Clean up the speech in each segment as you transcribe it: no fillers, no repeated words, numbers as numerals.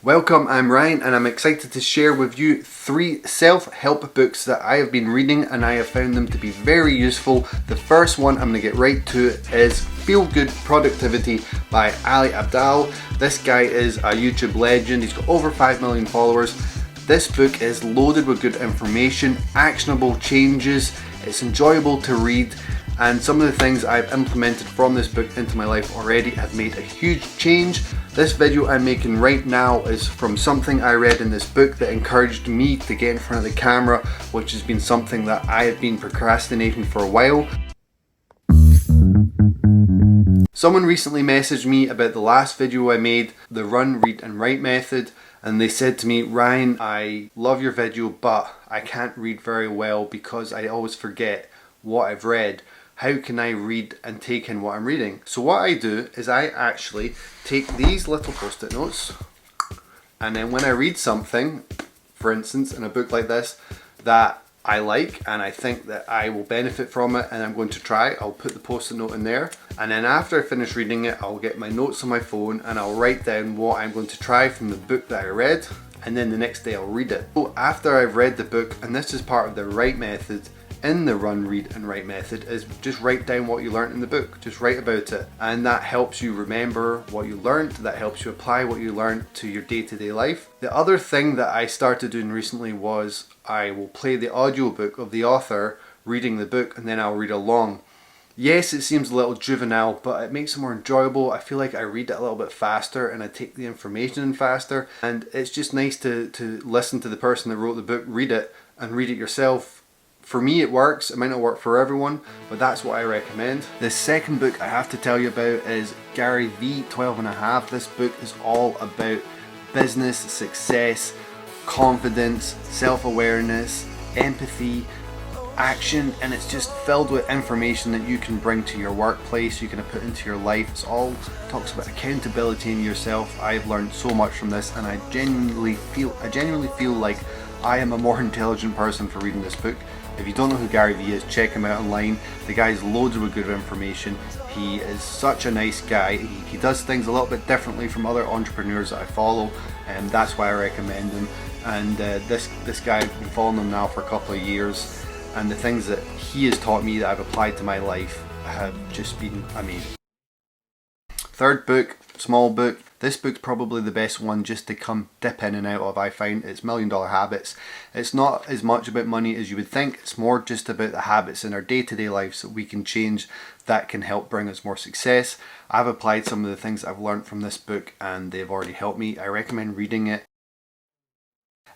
Welcome, I'm Ryan and I'm excited to share with you 3 self-help books that I have been reading and I have found them to be very useful. The first one I'm going to get right to is Feel Good Productivity by Ali Abdaal. This guy is a YouTube legend, he's got over 5 million followers. This book is loaded with good information, actionable changes, it's enjoyable to read, and some of the things I've implemented from this book into my life already have made a huge change. This video I'm making right now is from something I read in this book that encouraged me to get in front of the camera, which has been something that I have been procrastinating for a while. Someone recently messaged me about the last video I made, the Run, Read and Write method, and they said to me, Ryan, I love your video, but I can't read very well because I always forget what I've read. How can I read and take in what I'm reading? So what I do is I actually take these little post-it notes, and then when I read something, for instance in a book like this, that I like and I think that I will benefit from it and I'm going to try, I'll put the post-it note in there, and then after I finish reading it I'll get my notes on my phone and I'll write down what I'm going to try from the book that I read, and then the next day I'll read it. So after I've read the book, and this is part of the Write method in the Run, Read and Write method, is just write down what you learned in the book, just write about it, and that helps you remember what you learned, that helps you apply what you learned to your day-to-day life. The other thing that I started doing recently was I will play the audiobook of the author reading the book and then I'll read along. Yes, it seems a little juvenile, but it makes it more enjoyable. I feel like I read it a little bit faster and I take the information in faster, and it's just nice to listen to the person that wrote the book read it and read it yourself. For me it works, it might not work for everyone, but that's what I recommend. The second book I have to tell you about is Gary Vee 12 and a Half. This book is all about business, success, confidence, self-awareness, empathy, action, and it's just filled with information that you can bring to your workplace, you can put into your life. It's all talks about accountability in yourself. I've learned so much from this and I genuinely feel like I am a more intelligent person for reading this book. If you don't know who Gary Vee is, check him out online. The guy's loaded with good information. He is such a nice guy. He does things a little bit differently from other entrepreneurs that I follow, and that's why I recommend him. And this guy, I've been following him now for a couple of years, and the things that he has taught me that I've applied to my life have just been amazing. Third book, small book. This book's probably the best one just to come dip in and out of, I find. It's $1 Million Habits. It's not as much about money as you would think. It's more just about the habits in our day-to-day lives that we can change that can help bring us more success. I've applied some of the things I've learned from this book and they've already helped me. I recommend reading it.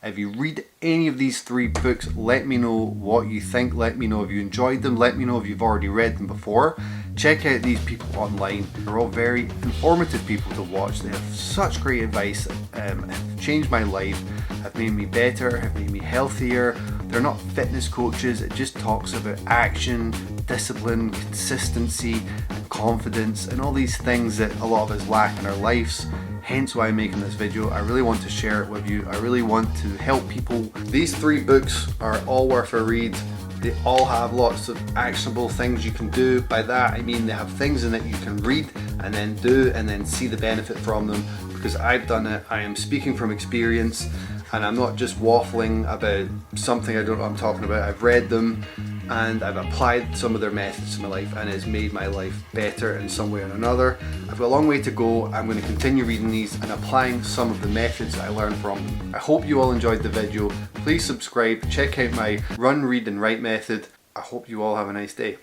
If you read any of these 3 books, let me know what you think. Let me know if you enjoyed them. Let me know if you've already read them before. Check out these people online. They're all very informative people to watch. They have such great advice, have changed my life, have made me better, have made me healthier. They're not fitness coaches. It just talks about action, discipline, consistency, and confidence, and all these things that a lot of us lack in our lives. Hence why I'm making this video. I really want to share it with you. I really want to help people. These 3 books are all worth a read. They all have lots of actionable things you can do. By that I mean they have things in it you can read and then do and then see the benefit from them, because I've done it. I am speaking from experience and I'm not just waffling about something I don't know what I'm talking about. I've read them and I've applied some of their methods to my life and it's made my life better in some way or another. I've got a long way to go. I'm going to continue reading these and applying some of the methods that I learned from them. I hope you all enjoyed the video. Please subscribe, check out my Run, Read and Write method. I hope you all have a nice day.